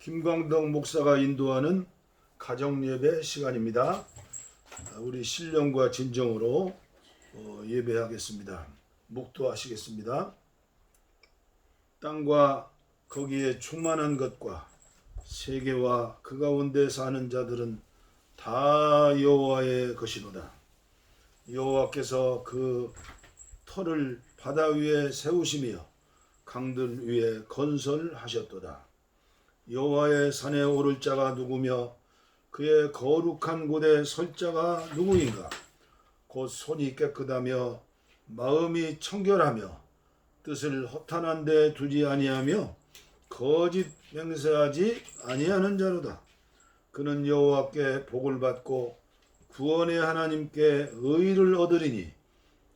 김광덕 목사가 인도하는 가정예배 시간입니다. 우리 신령과 진정으로 예배하겠습니다. 묵도하시겠습니다. 땅과 거기에 충만한 것과 세계와 그 가운데 사는 자들은 다 여호와의 것이로다. 여호와께서 그 터를 바다 위에 세우시며 강들 위에 건설하셨도다. 여호와의 산에 오를 자가 누구며 그의 거룩한 곳에 설 자가 누구인가? 곧 손이 깨끗하며 마음이 청결하며 뜻을 허탄한 데 두지 아니하며 거짓 맹세하지 아니하는 자로다. 그는 여호와께 복을 받고 구원의 하나님께 의를 얻으리니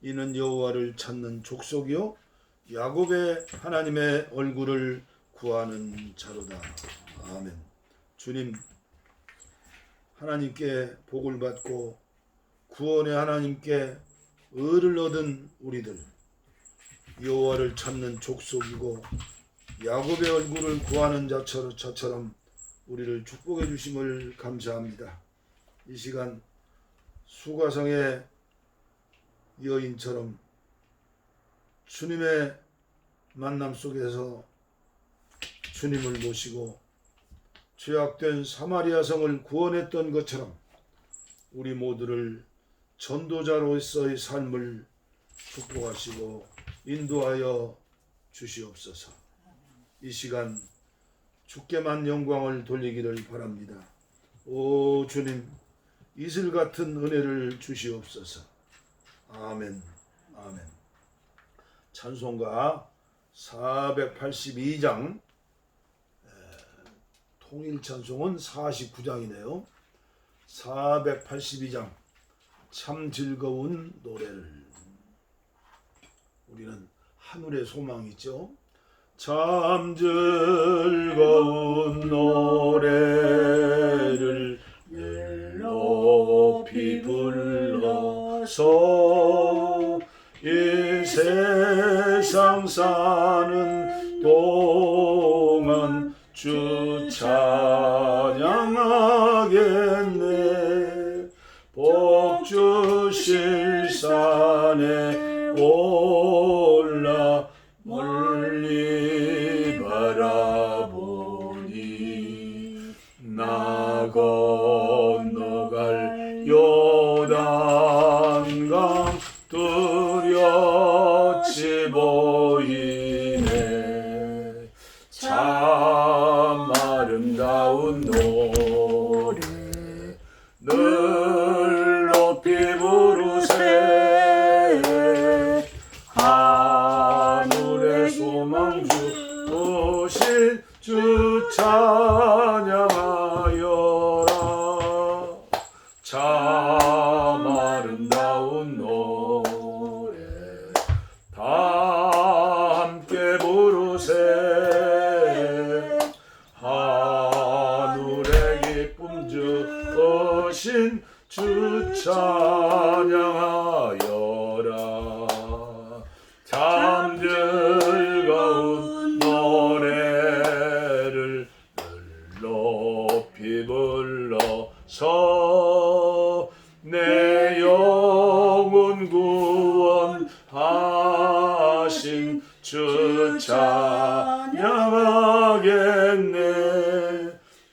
이는 여호와를 찾는 족속이요 야곱의 하나님의 얼굴을 구하는 자로다. 아멘. 주님, 하나님께 복을 받고 구원의 하나님께 의를 얻은 우리들, 여호와를 찾는 족속이고 야곱의 얼굴을 구하는 자처럼 우리를 축복해 주심을 감사합니다. 이 시간 수가성의 여인처럼 주님의 만남 속에서 주님을 모시고 죄악된 사마리아 성을 구원했던 것처럼 우리 모두를 전도자로서의 삶을 축복하시고 인도하여 주시옵소서. 이 시간 주께만 영광을 돌리기를 바랍니다. 오 주님, 이슬 같은 은혜를 주시옵소서. 아멘. 아멘. 찬송가 482장, 통일 찬송은 49장이네요. 482장, 참 즐거운 노래를. 우리는 하늘의 소망이죠. 참 즐거운 노래를 높이 불러서 이 세상 사는 동안 주 찬양하겠네. 복 주실 산에 올라 멀리 바라보니 나 건너갈 요단강 뚜렷이 보이네. 참 아름다운 노래 늘 높이 부르세. 하늘의 소망주 오신 주 찬양하여라. 참 아름다운 노래 다 함께 부르세. 하늘의 기쁨 주신 주 찬양하여라. 참 즐거운 노래를 높이 불러서 내 영혼 구원하신 주 찬양하겠네.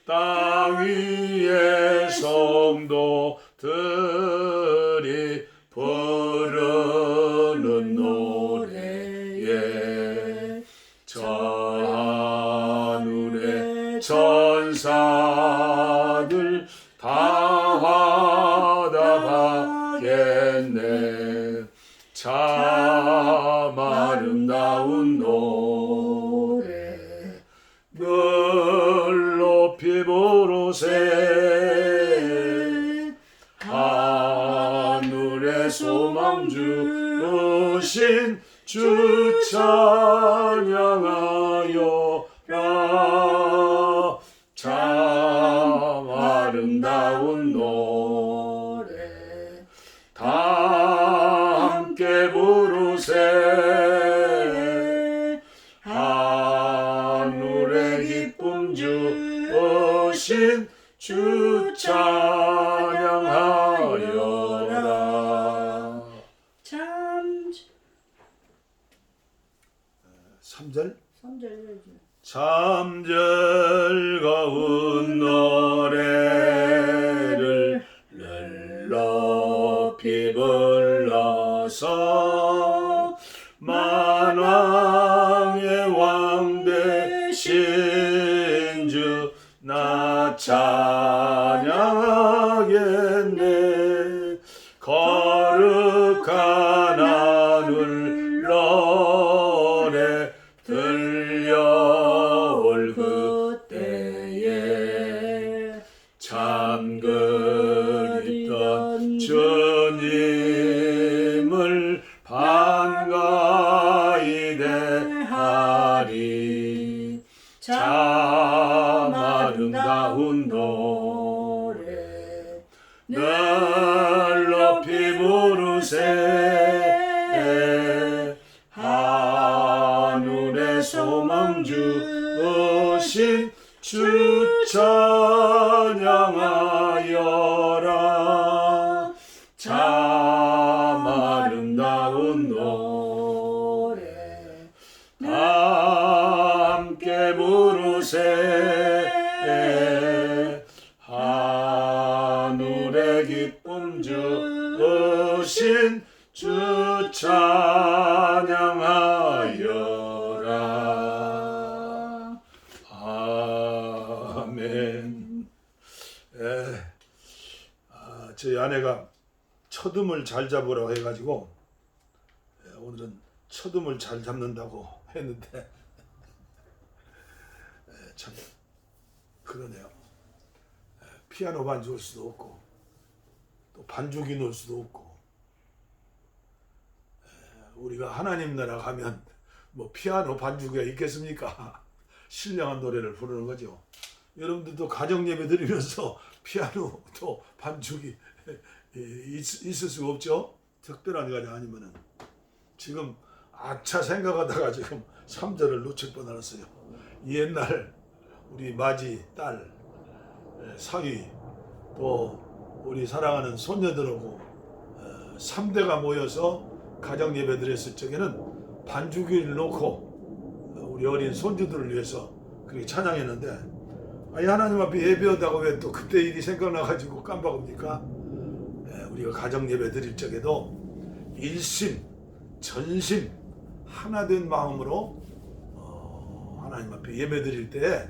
땅 위의 성도들이 부르는 노래에 저 하늘의 천사들 다 화답하겠네. 참 아름다운 노래 늘 높이 부르세. 하늘의 소망 주신 주 찬양하여라. 참 아름다운 노래 다 함께 부르세. 하늘의 오늘의 기쁨 주신 주 찬양하여라. 참 3절 3절 참 즐거운 노래를 늘 높이 불러서 만왕의 왕 되신 주 나 찬양하겠네. 거룩한 하늘 노래 들려올 그때에 참 그리던 주님을 반가이 대하리. 참 아름다운 노래 늘 높이 부르세. 하늘의 소망 주신 주 찬양하여라. 참 아름다운 노래 함께 부르세. 하늘의 기쁨 주신 주 찬양하여라. 아멘. 저희 아내가 첫음을 잘 잡으라고 해가지고 오늘은 첫음을 잘 잡는다고 했는데 참 그러네요. 피아노 반주할 수도 없고 또 반주기 놓을 수도 없고, 우리가 하나님 나라 가면 뭐 피아노 반주기가 있겠습니까? 신령한 노래를 부르는 거죠. 여러분들도 가정 예배 드리면서 피아노 또 반주기 있을 수가 없죠. 특별한 게 아니면은. 지금 아차 생각하다가 지금 3절을 놓칠 뻔했어요. 옛날 우리 마지 딸 사위 또 우리 사랑하는 손녀들하고 3대가 모여서 가정 예배 드렸을 적에는 반주기를 놓고 우리 어린 손주들을 위해서 그렇게 찬양했는데, 아니 하나님 앞에 예배한다고 왜 또 그때 일이 생각나가지고 깜빡합니까? 우리가 가정 예배 드릴 적에도 일심 전심 하나된 마음으로 하나님 앞에 예배 드릴 때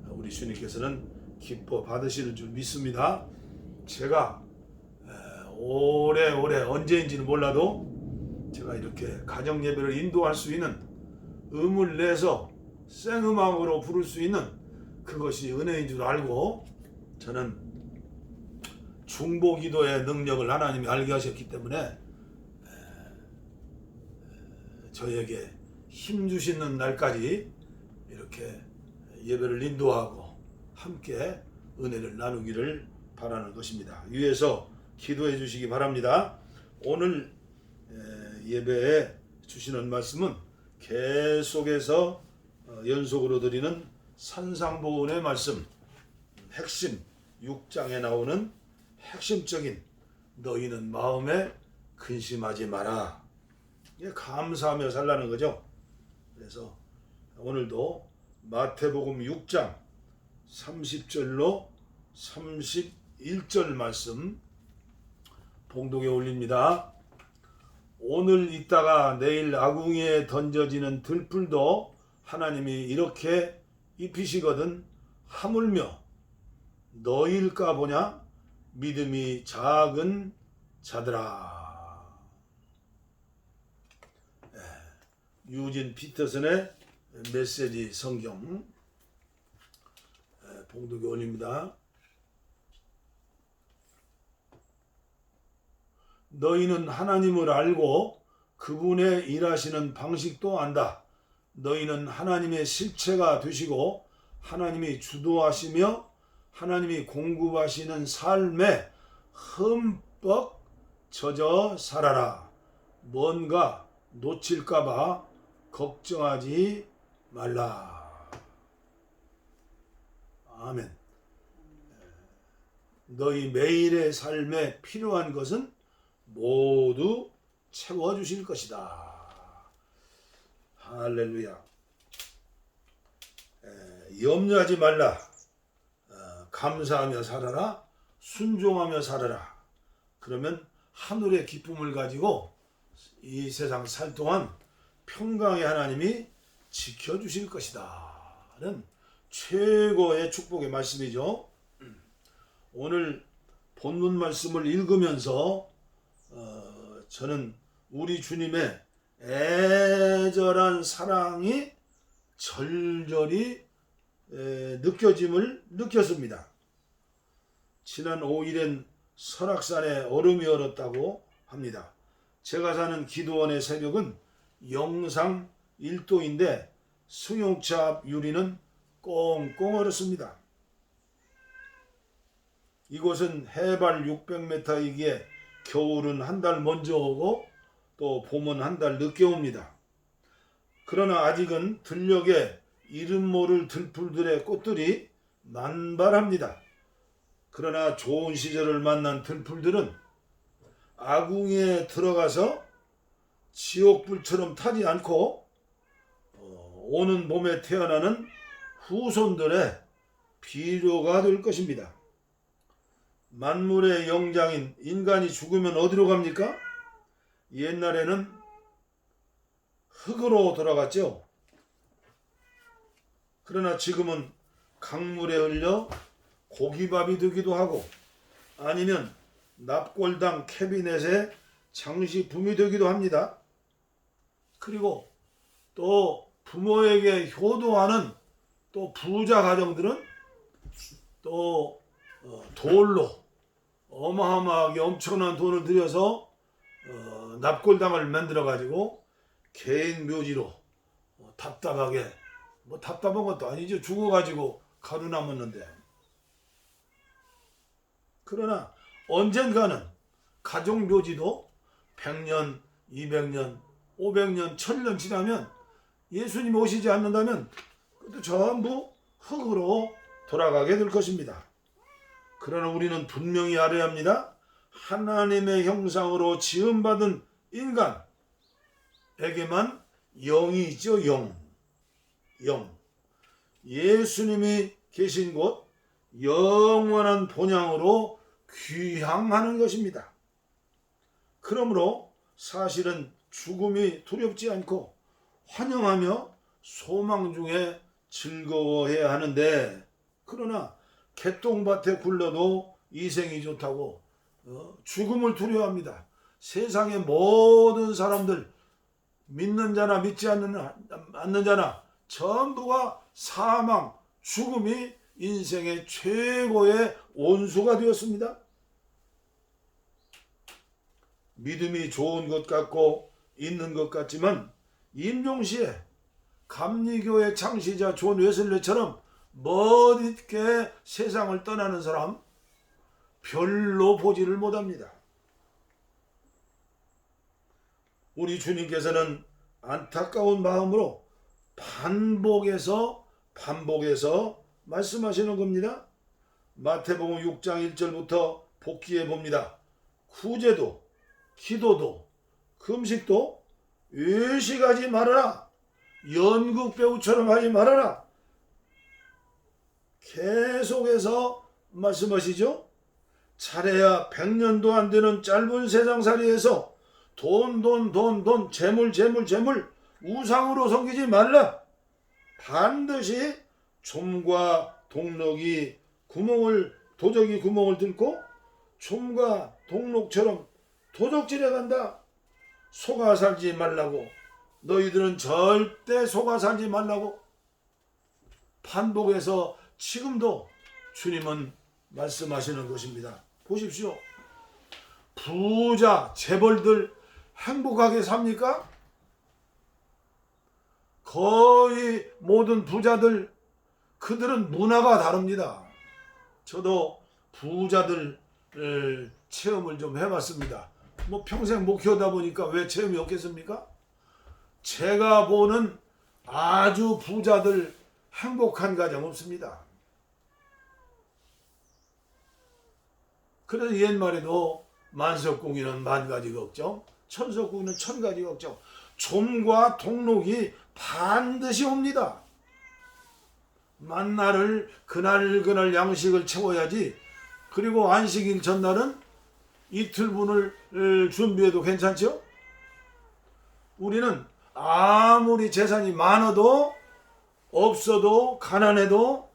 우리 주님께서는 기뻐 받으시는 줄 믿습니다. 제가 오래오래 언제인지는 몰라도 제가 이렇게 가정 예배를 인도할 수 있는 음을 내서 생음악으로 부를 수 있는 그것이 은혜인 줄 알고, 저는 중보기도의 능력을 하나님이 알게 하셨기 때문에 저에게 힘 주시는 날까지 이렇게 예배를 인도하고 함께 은혜를 나누기를 바라는 것입니다. 위에서 기도해 주시기 바랍니다. 오늘 예배에 주시는 말씀은 계속해서 연속으로 드리는 산상보훈의 말씀, 핵심 6장에 나오는 핵심적인 너희는 마음에 근심하지 마라. 감사하며 살라는 거죠. 그래서 오늘도 마태복음 6장 30절로 31절 말씀 봉독에 올립니다. 오늘 있다가 내일 아궁이에 던져지는 들풀도 하나님이 이렇게 입히시거든 하물며 너일까 보냐 믿음이 작은 자들아. 유진 피터슨의 메시지 성경 봉독에 올립니다. 너희는 하나님을 알고 그분의 일하시는 방식도 안다. 너희는 하나님의 실체가 되시고 하나님이 주도하시며 하나님이 공급하시는 삶에 흠뻑 젖어 살아라. 뭔가 놓칠까봐 걱정하지 말라. 아멘. 너희 매일의 삶에 필요한 것은 모두 채워주실 것이다. 할렐루야. 염려하지 말라. 감사하며 살아라. 순종하며 살아라. 그러면 하늘의 기쁨을 가지고 이 세상 살 동안 평강의 하나님이 지켜주실 것이다 는 최고의 축복의 말씀이죠. 오늘 본문 말씀을 읽으면서 저는 우리 주님의 애절한 사랑이 절절히 느껴짐을 느꼈습니다. 지난 5일엔 설악산에 얼음이 얼었다고 합니다. 제가 사는 기도원의 새벽은 영상 1도인데 승용차 앞 유리는 꽁꽁 얼었습니다. 이곳은 해발 600m이기에 겨울은 한 달 먼저 오고 또 봄은 한 달 늦게 옵니다. 그러나 아직은 들녘에 이름 모를 들풀들의 꽃들이 만발합니다. 그러나 좋은 시절을 만난 들풀들은 아궁이에 들어가서 지옥불처럼 타지 않고 오는 봄에 태어나는 후손들의 비료가 될 것입니다. 만물의 영장인 인간이 죽으면 어디로 갑니까? 옛날에는 흙으로 돌아갔죠. 그러나 지금은 강물에 흘려 고기밥이 되기도 하고 아니면 납골당 캐비넷의 장식품이 되기도 합니다. 그리고 또 부모에게 효도하는 또 부자 가정들은 또 돌로 어마어마하게 엄청난 돈을 들여서 납골당을 만들어 가지고 개인 묘지로 답답하게 답답한 것도 아니죠. 죽어 가지고 가루 남았는데. 그러나 언젠가는 가족 묘지도 100년, 200년, 500년, 1000년 지나면 예수님 오시지 않는다면 그것도 전부 흙으로 돌아가게 될 것입니다. 그러나 우리는 분명히 알아야 합니다. 하나님의 형상으로 지음받은 인간에게만 영이 있죠. 영. 예수님이 계신 곳 영원한 본향으로 귀향하는 것입니다. 그러므로 사실은 죽음이 두렵지 않고 환영하며 소망 중에 즐거워해야 하는데 그러나 개똥밭에 굴러도 이생이 좋다고 죽음을 두려워합니다. 세상의 모든 사람들 믿는 자나 믿지 않는 자나 전부가 사망, 죽음이 인생의 최고의 온수가 되었습니다. 믿음이 좋은 것 같고 있는 것 같지만 임종시에 감리교의 창시자 존 웨슬리처럼 멋있게 세상을 떠나는 사람 별로 보지를 못합니다. 우리 주님께서는 안타까운 마음으로 반복해서 말씀하시는 겁니다. 마태복음 6장 1절부터 복기해 봅니다. 구제도, 기도도, 금식도 외식하지 말아라. 연극 배우처럼 하지 말아라. 계속해서 말씀하시죠. 잘해야 100년도 안 되는 짧은 세상살이에서 돈, 재물 우상으로 섬기지 말라. 반드시 솜과 동록이 도적이 구멍을 뚫고 솜과 동록처럼 도적질해 간다. 속아 살지 말라고. 너희들은 절대 속아 살지 말라고 반복해서 지금도 주님은 말씀하시는 것입니다. 보십시오. 부자 재벌들 행복하게 삽니까? 거의 모든 부자들 그들은 문화가 다릅니다. 저도 부자들 체험을 좀 해봤습니다. 평생 목회하다 보니까 왜 체험이 없겠습니까? 제가 보는 아주 부자들 행복한 가정 없습니다. 그래서 옛말에도 만석궁이는 만가지 걱정, 천석궁이는 천가지 걱정. 좀과 동록이 반드시 옵니다. 만날을 그날 양식을 채워야지. 그리고 안식일 전날은 이틀분을 준비해도 괜찮죠? 우리는 아무리 재산이 많아도 없어도 가난해도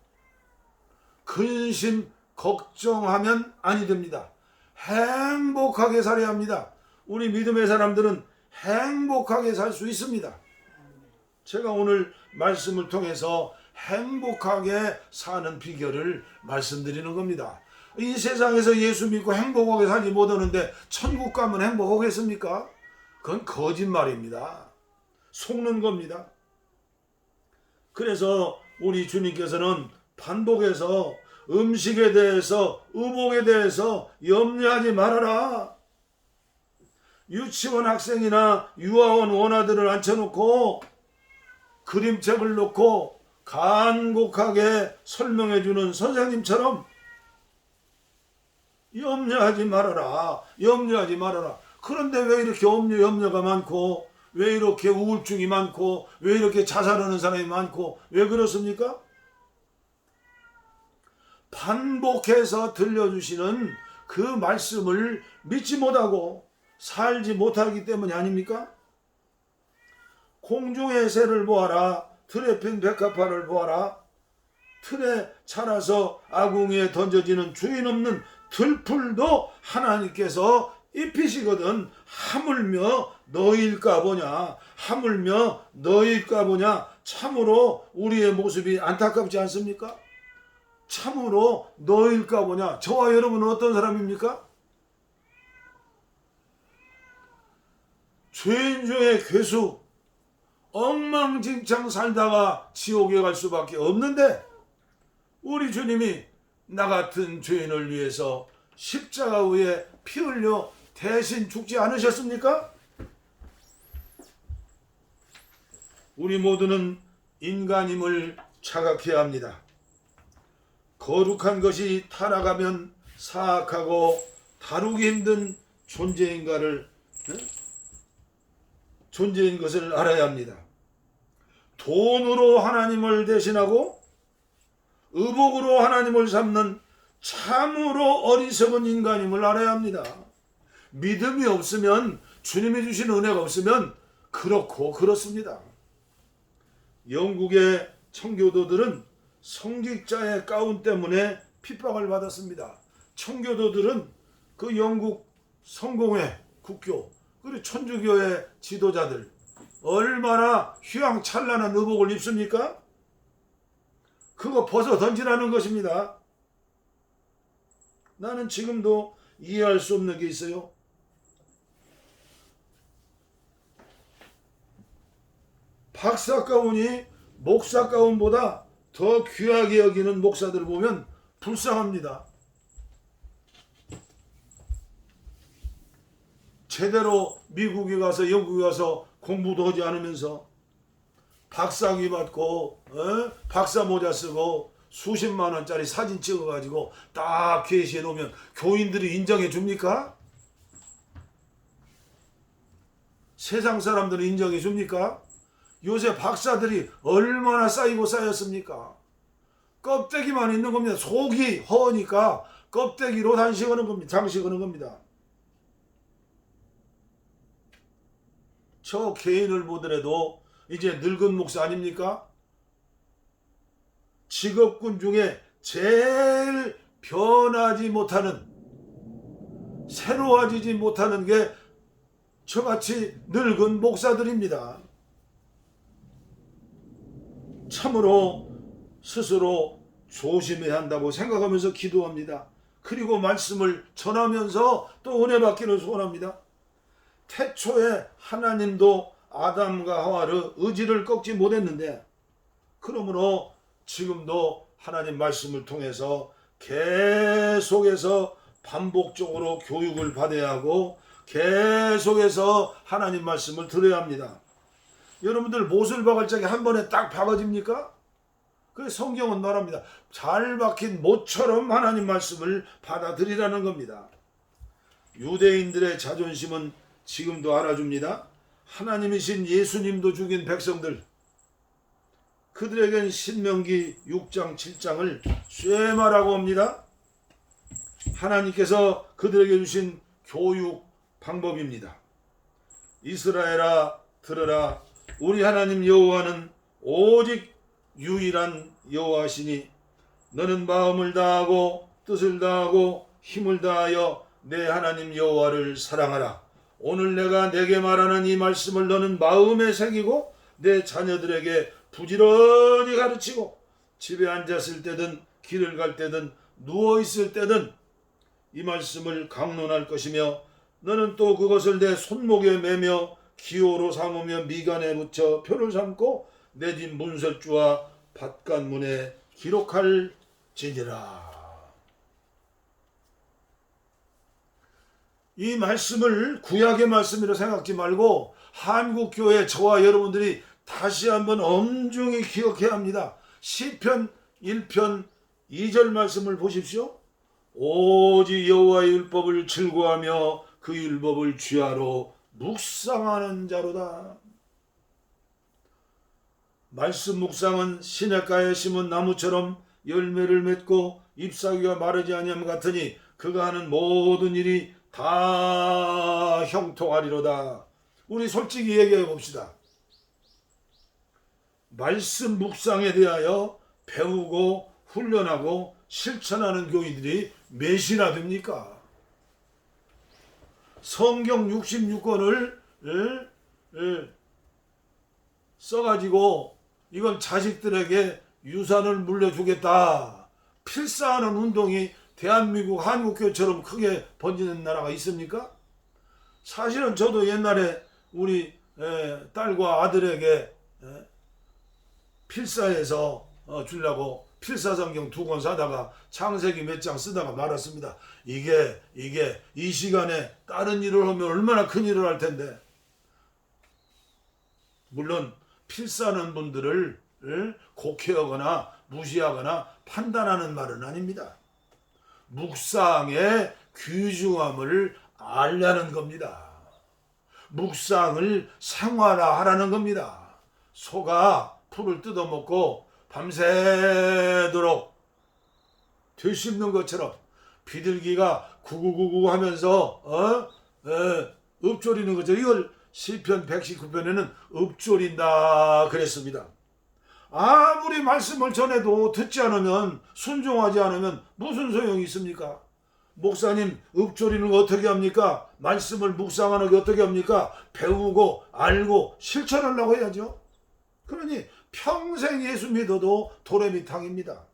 근심 걱정하면 아니 됩니다. 행복하게 살아야 합니다. 우리 믿음의 사람들은 행복하게 살 수 있습니다. 제가 오늘 말씀을 통해서 행복하게 사는 비결을 말씀드리는 겁니다. 이 세상에서 예수 믿고 행복하게 살지 못하는데 천국 가면 행복하겠습니까? 그건 거짓말입니다. 속는 겁니다. 그래서 우리 주님께서는 반복해서 음식에 대해서, 의복에 대해서 염려하지 말아라. 유치원 학생이나 유아원 원아들을 앉혀놓고 그림책을 놓고 간곡하게 설명해주는 선생님처럼 염려하지 말아라. 염려하지 말아라. 그런데 왜 이렇게 염려가 많고, 왜 이렇게 우울증이 많고, 왜 이렇게 자살하는 사람이 많고, 왜 그렇습니까? 반복해서 들려주시는 그 말씀을 믿지 못하고 살지 못하기 때문이 아닙니까? 공중의 새를 보아라. 틀에 핀 백합화를 보아라. 틀에 차라서 아궁이에 던져지는 주인 없는 들풀도 하나님께서 입히시거든. 하물며 너희일까 보냐. 하물며 너희일까 보냐. 참으로 우리의 모습이 안타깝지 않습니까? 참으로 너희일까 보냐. 저와 여러분은 어떤 사람입니까? 죄인 중에 괴수, 엉망진창 살다가 지옥에 갈 수밖에 없는데 우리 주님이 나 같은 죄인을 위해서 십자가 위에 피 흘려 대신 죽지 않으셨습니까? 우리 모두는 인간임을 자각해야 합니다. 거룩한 것이 타락하면 사악하고 다루기 힘든 존재인 것을 알아야 합니다. 돈으로 하나님을 대신하고 의복으로 하나님을 삼는 참으로 어리석은 인간임을 알아야 합니다. 믿음이 없으면, 주님이 주신 은혜가 없으면 그렇고 그렇습니다. 영국의 청교도들은 성직자의 가운 때문에 핍박을 받았습니다. 청교도들은 그 영국 성공회 국교, 그리고 천주교의 지도자들 얼마나 휘황찬란한 의복을 입습니까? 그거 벗어 던지라는 것입니다. 나는 지금도 이해할 수 없는 게 있어요. 박사 가운이 목사 가운보다 더 귀하게 여기는 목사들을 보면 불쌍합니다. 제대로 미국에 가서 영국에 가서 공부도 하지 않으면서 박사학위 받고 박사 모자 쓰고 수십만 원짜리 사진 찍어가지고 딱 게시해 놓으면 교인들이 인정해 줍니까? 세상 사람들은 인정해 줍니까? 요새 박사들이 얼마나 쌓이고 쌓였습니까? 껍데기만 있는 겁니다. 속이 허니까 껍데기로 장식하는 겁니다. 저 개인을 보더라도 이제 늙은 목사 아닙니까? 직업군 중에 제일 변하지 못하는, 새로워지지 못하는 게 저같이 늙은 목사들입니다. 참으로 스스로 조심해야 한다고 생각하면서 기도합니다. 그리고 말씀을 전하면서 또 은혜 받기를 소원합니다. 태초에 하나님도 아담과 하와를 의지를 꺾지 못했는데, 그러므로 지금도 하나님 말씀을 통해서 계속해서 반복적으로 교육을 받아야 하고 계속해서 하나님 말씀을 들어야 합니다. 여러분들 못을 박을 적에 한 번에 딱 박아집니까? 그 성경은 말합니다. 잘 박힌 못처럼 하나님 말씀을 받아들이라는 겁니다. 유대인들의 자존심은 지금도 알아줍니다. 하나님이신 예수님도 죽인 백성들, 그들에겐 신명기 6장 7장을 쇠마라고 합니다. 하나님께서 그들에게 주신 교육 방법입니다. 이스라엘아 들으라, 우리 하나님 여호와는 오직 유일한 여호와시니 너는 마음을 다하고 뜻을 다하고 힘을 다하여 내 하나님 여호와를 사랑하라. 오늘 내가 내게 말하는 이 말씀을 너는 마음에 새기고 내 자녀들에게 부지런히 가르치고 집에 앉았을 때든 길을 갈 때든 누워있을 때든 이 말씀을 강론할 것이며 너는 또 그것을 내 손목에 매며 기호로 삼으며 미간에 붙여 표를 삼고 내 집 문설주와 밭간문에 기록할지니라. 이 말씀을 구약의 말씀이라 생각지 말고 한국교회 저와 여러분들이 다시 한번 엄중히 기억해야 합니다. 시편 1편 2절 말씀을 보십시오. 오직 여호와의 율법을 즐거워하며 그 율법을 주야로 묵상하는 자로다. 말씀 묵상은 시냇가에 심은 나무처럼 열매를 맺고 잎사귀가 마르지 아니함 같으니 그가 하는 모든 일이 다 형통하리로다. 우리 솔직히 얘기해 봅시다. 말씀 묵상에 대하여 배우고 훈련하고 실천하는 교인들이 몇이나 됩니까? 성경 66권을 써가지고 이건 자식들에게 유산을 물려주겠다, 필사하는 운동이 대한민국 한국교회처럼 크게 번지는 나라가 있습니까? 사실은 저도 옛날에 우리 딸과 아들에게 필사해서 주려고 필사성경 2권 사다가 창세기 몇 장 쓰다가 말았습니다. 이게 이 시간에 다른 일을 하면 얼마나 큰 일을 할 텐데. 물론 필사하는 분들을 곡해하거나 무시하거나 판단하는 말은 아닙니다. 묵상의 귀중함을 알라는 겁니다. 묵상을 생활화하라는 겁니다. 소가 풀을 뜯어먹고 밤새도록 되씹는 것처럼 비둘기가 구구구구 하면서 읊조리는 거죠. 이걸 시편 119편에는 읊조린다 그랬습니다. 아무리 말씀을 전해도 듣지 않으면, 순종하지 않으면 무슨 소용이 있습니까? 목사님 읊조리는 거 어떻게 합니까? 말씀을 묵상하는 거 어떻게 합니까? 배우고 알고 실천하려고 해야죠. 그러니 평생 예수 믿어도 도래미탕입니다.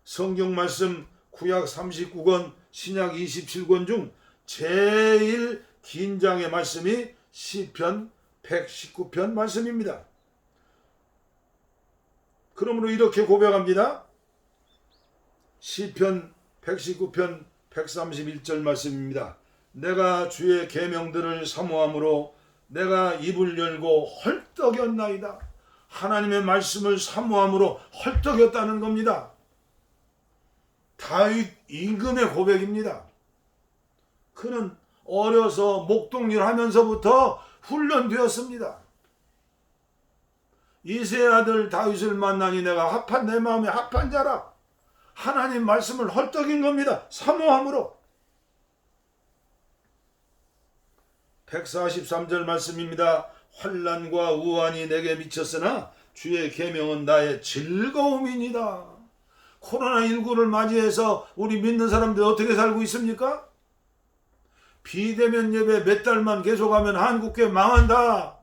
성경 말씀 구약 39권 신약 27권 중 제일 긴 장의 말씀이 시편 119편 말씀입니다. 그러므로 이렇게 고백합니다. 시편 119편 131절 말씀입니다. 내가 주의 계명들을 사모함으로 내가 입을 열고 헐떡였나이다. 하나님의 말씀을 사모함으로 헐떡였다는 겁니다. 다윗 임금의 고백입니다. 그는 어려서 목동일 하면서부터 훈련되었습니다. 이새의 아들 다윗을 만나니 내가 합한 내 마음에 합한 자라. 하나님 말씀을 헐떡인 겁니다. 사모함으로. 143절 말씀입니다. 환난과 우환이 내게 미쳤으나 주의 계명은 나의 즐거움이니이다. 코로나19를 맞이해서 우리 믿는 사람들 어떻게 살고 있습니까? 비대면 예배 몇 달만 계속하면 한국교회 망한다.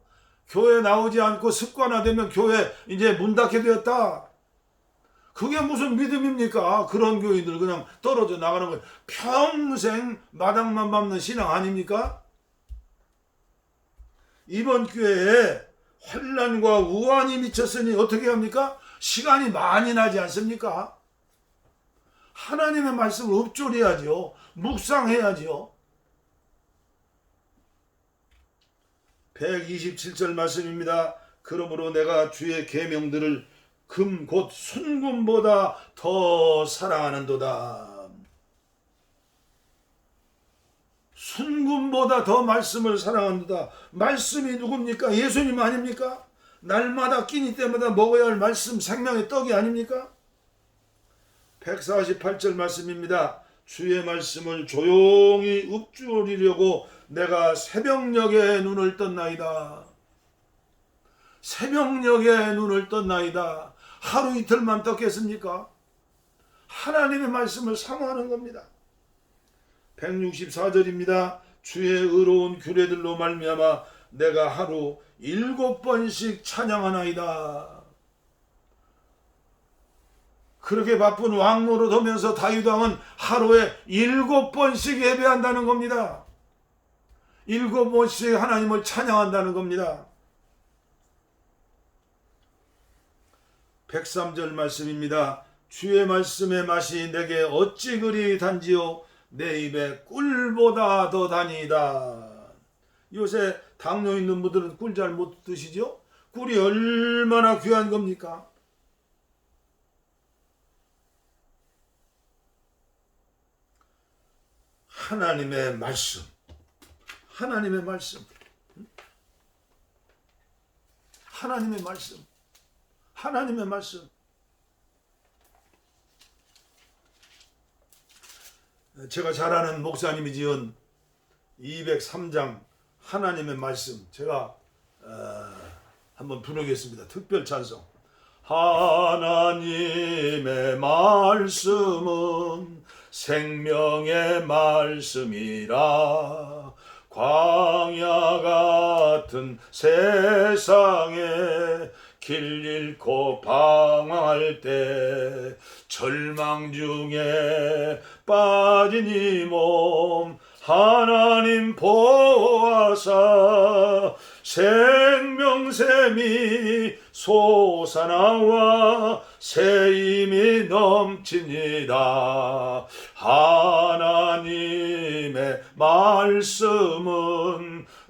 교회 나오지 않고 습관화되면 교회 이제 문 닫게 되었다. 그게 무슨 믿음입니까? 그런 교인들 그냥 떨어져 나가는 거예요. 평생 마당만 밟는 신앙 아닙니까? 이번 기회에 환난과 우환이 미쳤으니 어떻게 합니까? 시간이 많이 나지 않습니까? 하나님의 말씀을 읊조려야죠. 묵상해야죠. 127절 말씀입니다. 그러므로 내가 주의 계명들을 금 곧 순금보다 더 사랑하는도다. 순금보다 더 말씀을 사랑한다. 말씀이 누굽니까? 예수님 아닙니까? 날마다 끼니 때마다 먹어야 할 말씀, 생명의 떡이 아닙니까? 148절 말씀입니다. 주의 말씀을 조용히 읊조리려고 내가 새벽녘에 눈을 떴나이다. 새벽녘에 눈을 떴나이다. 하루 이틀만 떴겠습니까? 하나님의 말씀을 사모하는 겁니다. 164절입니다. 주의 의로운 규례들로 말미암아 내가 하루 7번씩 찬양하나이다. 그렇게 바쁜 왕노릇 하면서 다윗 왕은 하루에 7번씩 예배한다는 겁니다. 7번씩 하나님을 찬양한다는 겁니다. 103절 말씀입니다. 주의 말씀의 맛이 내게 어찌 그리 단지요 내 입에 꿀보다 더 다니다. 요새 당뇨 있는 분들은 꿀 잘 못 드시죠? 꿀이 얼마나 귀한 겁니까? 하나님의 말씀, 하나님의 말씀, 하나님의 말씀, 하나님의 말씀. 제가 잘 아는 목사님이 지은 203장 하나님의 말씀, 제가 한번 부르겠습니다. 특별 찬송. 하나님의 말씀은 생명의 말씀이라. 광야 같은 세상에 길 잃고 방황할 때 절망 중에 빠진 이 몸 하나님 보아사 생명샘이 솟아나와 새 힘이 넘치니라. 하나님의 말씀은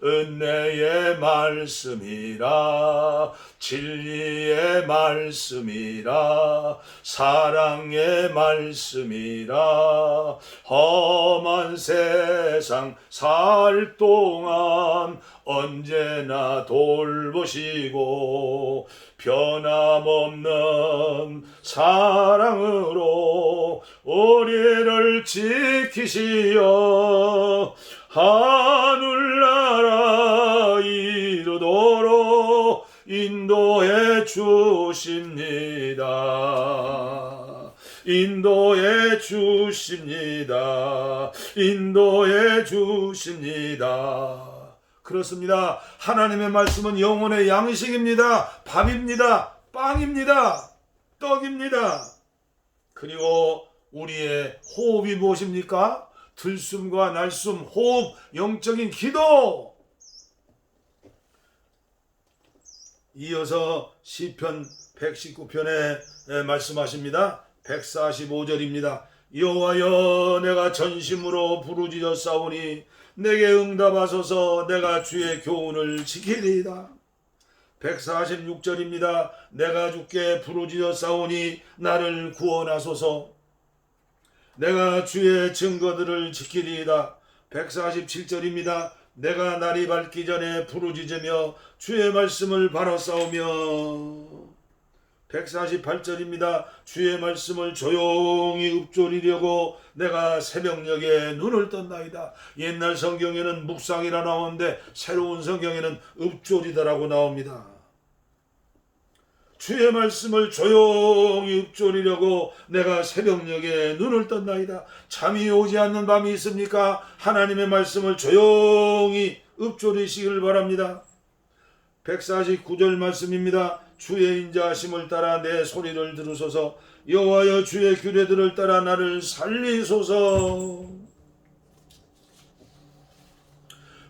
은혜의 말씀이라. 진리의 말씀이라. 사랑의 말씀이라. 험한 세상 살 동안 언제나 돌보시고 변함없는 사랑으로 우리를 지키시어 하늘나라 이루도록 인도해 주십니다. 인도해 주십니다. 인도해 주십니다. 그렇습니다. 하나님의 말씀은 영혼의 양식입니다. 밥입니다. 빵입니다. 떡입니다. 그리고 우리의 호흡이 무엇입니까? 들숨과 날숨, 호흡, 영적인 기도. 이어서 시편 119편에 말씀하십니다. 145절입니다. 여호와여 내가 전심으로 부르짖어 싸우니 내게 응답하소서. 내가 주의 교훈을 지키리이다. 146절입니다. 내가 주께 부르짖어 싸우니 나를 구원하소서. 내가 주의 증거들을 지키리이다. 147절입니다. 내가 날이 밝기 전에 부르짖으며 주의 말씀을 바로 싸우며. 148절입니다. 주의 말씀을 조용히 읊조리려고 내가 새벽녘에 눈을 떴나이다. 옛날 성경에는 묵상이라 나오는데 새로운 성경에는 읊조리다라고 나옵니다. 주의 말씀을 조용히 읊조리려고 내가 새벽녘에 눈을 떴나이다. 잠이 오지 않는 밤이 있습니까? 하나님의 말씀을 조용히 읊조리시기를 바랍니다. 149절 말씀입니다. 주의 인자하심을 따라 내 소리를 들으소서. 여호와여 주의 규례들을 따라 나를 살리소서.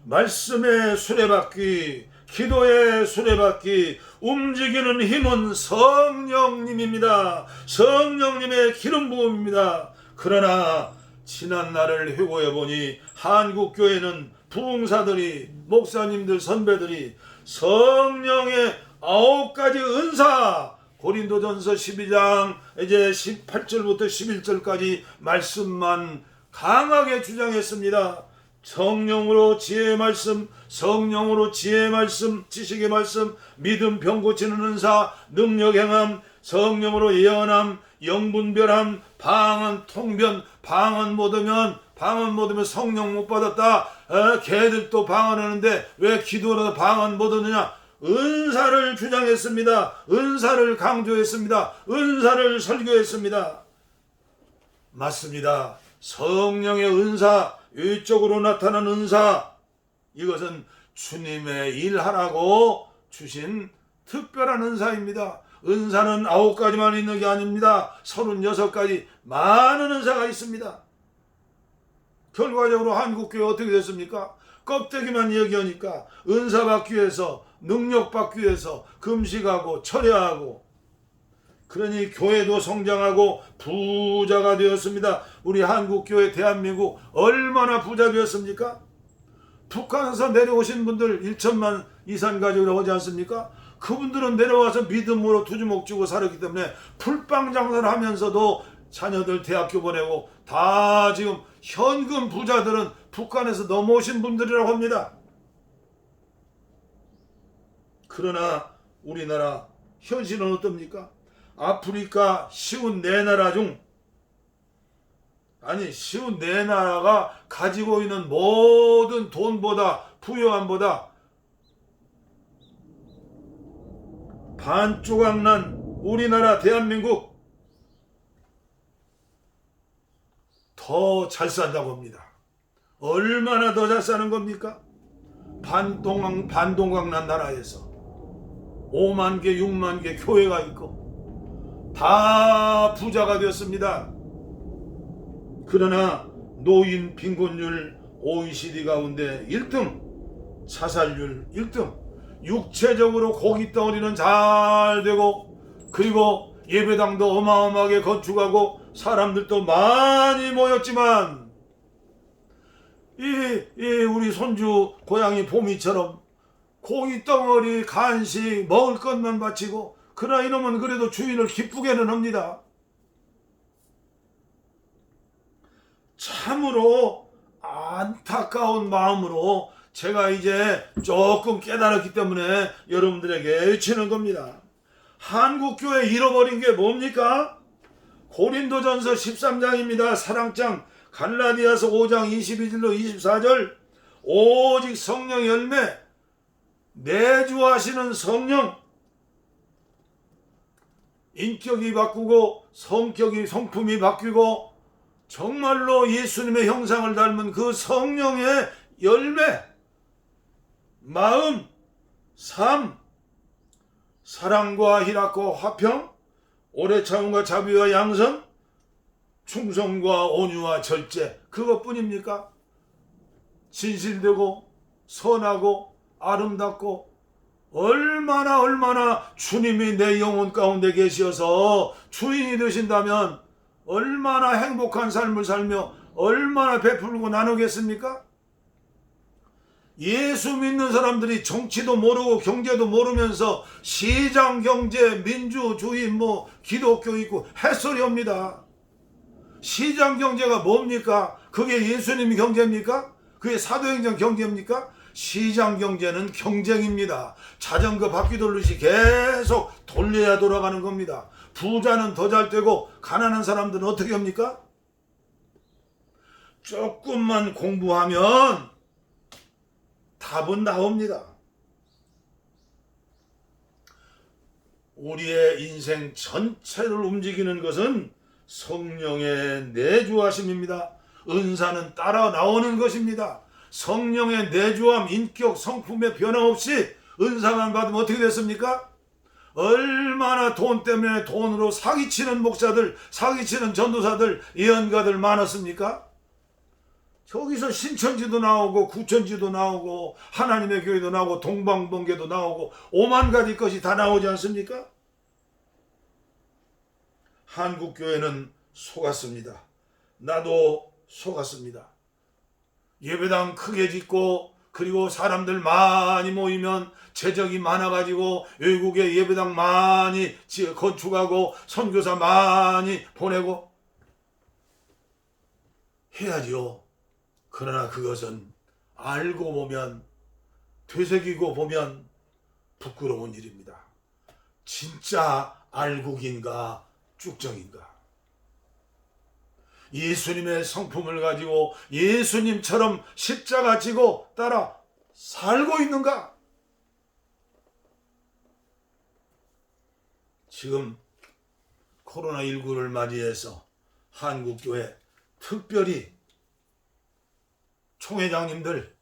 말씀의 수레바퀴, 기도의 수레바퀴, 움직이는 힘은 성령님입니다. 성령님의 기름 부음입니다. 그러나 지난 날을 회고해 보니 한국교회는 부흥사들이, 목사님들, 선배들이 성령의 9가지 은사, 고린도전서 12장 이제 18절부터 11절까지 말씀만 강하게 주장했습니다. 성령으로 지혜의 말씀, 성령으로 지혜의 말씀, 지식의 말씀, 믿음 병 고치는 은사, 능력 행함, 성령으로 예언함, 영분별함, 방언 통변, 방언 못 하면 성령 못 받았다. 걔들도 방언하는데 왜 기도라도 방언 못 얻느냐? 은사를 주장했습니다. 은사를 강조했습니다. 은사를 설교했습니다. 맞습니다. 성령의 은사, 외적으로 나타난 은사, 이것은 주님의 일하라고 주신 특별한 은사입니다. 은사는 9가지만 있는 게 아닙니다. 36가지 많은 은사가 있습니다. 결과적으로 한국교회 어떻게 됐습니까? 껍데기만 얘기하니까 은사 받기 위해서, 능력 받기 위해서 금식하고 철야하고, 그러니 교회도 성장하고 부자가 되었습니다. 우리 한국교회 대한민국 얼마나 부자 되었습니까? 북한에서 내려오신 분들 1천만 이산 가족이라고 하지 않습니까? 그분들은 내려와서 믿음으로 투주목 주고 살았기 때문에 풀빵 장사를 하면서도 자녀들 대학교 보내고 다 지금 현금 부자들은 북한에서 넘어오신 분들이라고 합니다. 그러나 우리나라 현실은 어떻습니까? 아프리카 쉬운 네 나라 중, 쉬운 네 나라가 가지고 있는 모든 돈보다, 부유함보다 반조각난 우리나라 대한민국 더 잘 산다고 합니다. 얼마나 더 잘 사는 겁니까? 반동강난 나라에서 5만 개, 6만 개 교회가 있고 다 부자가 되었습니다. 그러나 노인 빈곤율 OECD 가운데 1등, 자살률 1등, 육체적으로 고기 덩어리는 잘 되고, 그리고 예배당도 어마어마하게 건축하고 사람들도 많이 모였지만, 우리 손주 고양이 보미처럼 고기 덩어리, 간식, 먹을 것만 바치고, 그러나 이놈은 그래도 주인을 기쁘게는 합니다. 참으로 안타까운 마음으로 제가 이제 조금 깨달았기 때문에 여러분들에게 외치는 겁니다. 한국교회 잃어버린 게 뭡니까? 고린도전서 13장입니다. 사랑장, 갈라디아서 5장 22절로 24절, 오직 성령 열매, 내주하시는 성령, 인격이 바꾸고 성품이 바뀌고 정말로 예수님의 형상을 닮은 그 성령의 열매, 마음, 삶, 사랑과 희락과 화평, 오래 참음과 자비와 양선, 충성과 온유와 절제, 그것뿐입니까? 진실되고 선하고 아름답고 얼마나 주님이 내 영혼 가운데 계셔서 주인이 되신다면 얼마나 행복한 삶을 살며 얼마나 베풀고 나누겠습니까? 예수 믿는 사람들이 정치도 모르고 경제도 모르면서 시장 경제, 민주주의, 기독교 있고 햇소리입니다. 시장 경제가 뭡니까? 그게 예수님이 경제입니까? 그게 사도행전 경제입니까? 시장 경제는 경쟁입니다. 자전거 바퀴 돌듯이 계속 돌려야 돌아가는 겁니다. 부자는 더 잘 되고 가난한 사람들은 어떻게 합니까? 조금만 공부하면 답은 나옵니다. 우리의 인생 전체를 움직이는 것은 성령의 내주하심입니다. 은사는 따라 나오는 것입니다. 성령의 내주함, 인격, 성품의 변화 없이 은사만 받으면 어떻게 됐습니까? 얼마나 돈 때문에 돈으로 사기치는 목사들, 사기치는 전도사들, 예언가들 많았습니까? 저기서 신천지도 나오고 구천지도 나오고 하나님의 교회도 나오고 동방번개도 나오고 5만 가지 것이 다 나오지 않습니까? 한국교회는 속았습니다. 나도 속았습니다. 예배당 크게 짓고 그리고 사람들 많이 모이면 재정이 많아가지고 외국에 예배당 많이 건축하고 선교사 많이 보내고 해야지요. 그러나 그것은 알고 보면, 되새기고 보면 부끄러운 일입니다. 진짜 알국인가 쭉정인가? 예수님의 성품을 가지고 예수님처럼 십자가 지고 따라 살고 있는가? 지금 코로나19를 맞이해서 한국교회, 특별히 총회장님들,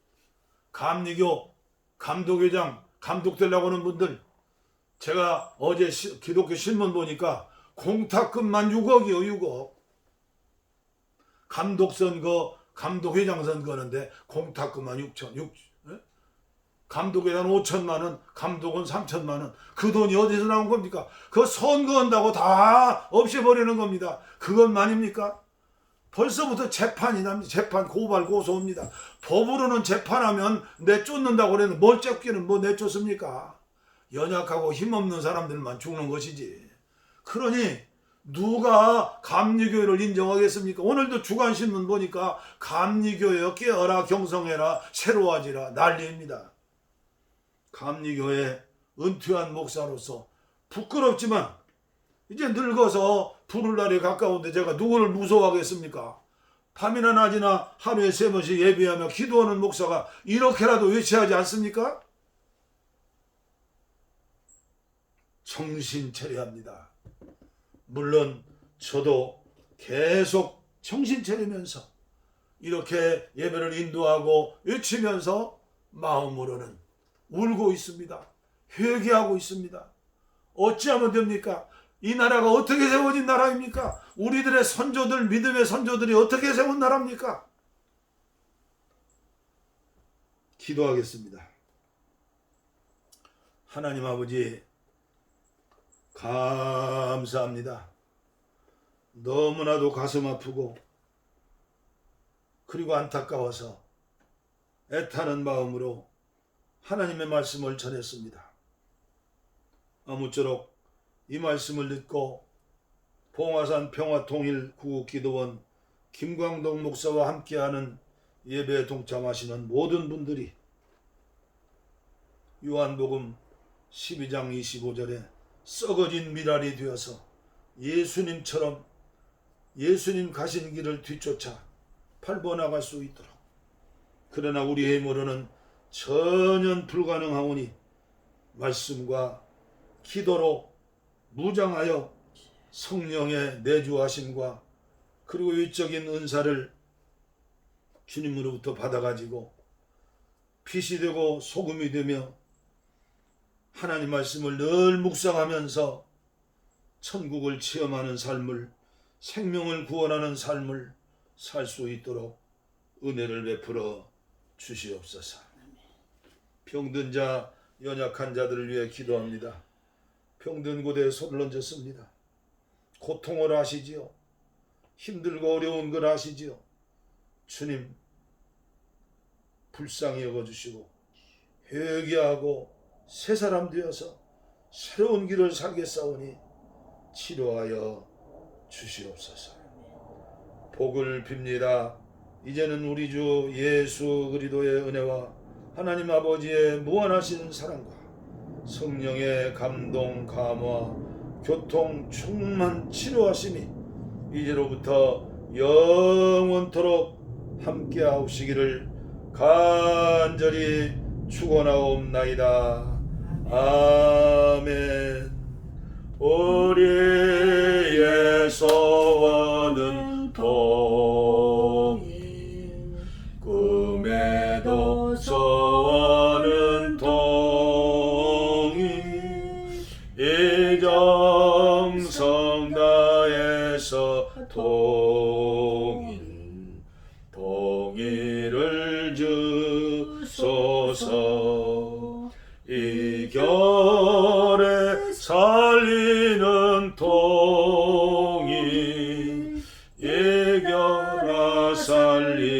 감리교, 감독회장, 감독되려고 하는 분들, 제가 어제 기독교 신문 보니까 공탁금만 6억이요, 6억. 감독 선거, 감독회장 선거는데 공탁금만 6천, 감독회장 5천만 원, 감독은 3천만 원. 그 돈이 어디서 나온 겁니까? 그거 선거한다고 다 없애버리는 겁니다. 그것만입니까? 벌써부터 재판이 납니다. 재판, 고발, 고소입니다. 법으로는 재판하면 내쫓는다고 그랬는데 뭘 쫓기는 뭐 내쫓습니까? 연약하고 힘없는 사람들만 죽는 것이지. 그러니 누가 감리교회를 인정하겠습니까? 오늘도 주간신문 보니까 감리교회여 깨어라, 경성해라, 새로워지라 난리입니다. 감리교회 은퇴한 목사로서 부끄럽지만 이제 늙어서 부를 날이 가까운데 제가 누구를 무서워하겠습니까? 밤이나 낮이나 하루에 3번씩 예배하며 기도하는 목사가 이렇게라도 외치하지 않습니까? 정신 차려야 합니다. 물론 저도 계속 정신 차리면서 이렇게 예배를 인도하고 외치면서 마음으로는 울고 있습니다. 회개하고 있습니다. 어찌하면 됩니까? 이 나라가 어떻게 세워진 나라입니까? 우리들의 선조들, 믿음의 선조들이 어떻게 세운 나라입니까? 기도하겠습니다. 하나님 아버지, 감사합니다. 너무나도 가슴 아프고 그리고 안타까워서 애타는 마음으로 하나님의 말씀을 전했습니다. 아무쪼록 이 말씀을 듣고 봉화산 평화통일구국기도원 김광동 목사와 함께하는 예배에 동참하시는 모든 분들이 요한복음 12장 25절에 썩어진 미랄이 되어서 예수님처럼 예수님 가신 길을 뒤쫓아 밟아나갈 수 있도록, 그러나 우리의 힘으로는 전혀 불가능하오니 말씀과 기도로 무장하여 성령의 내주하심과 그리고 외적인 은사를 주님으로부터 받아가지고 빛이 되고 소금이 되며 하나님 말씀을 늘 묵상하면서 천국을 체험하는 삶을, 생명을 구원하는 삶을 살 수 있도록 은혜를 베풀어 주시옵소서. 병든 자, 연약한 자들을 위해 기도합니다. 병든 곳에 손을 얹었습니다. 고통을 아시지요. 힘들고 어려운 걸 아시지요. 주님, 불쌍히 여겨주시고 회개하고 새 사람 되어서 새로운 길을 살겠사오니 치료하여 주시옵소서. 복을 빕니다. 이제는 우리 주 예수 그리스도의 은혜와 하나님 아버지의 무한하신 사랑과 성령의 감동, 감화, 교통, 충만 치료하심이 이제로부터 영원토록 함께하시기를 간절히 축원하옵나이다. 아멘. 우리의 소원은 통일, 꿈에도 소원은 통일, 이정성 다해서 통일, 통일을 주소서. 이 결에 살리는 통일, 이겨라 살리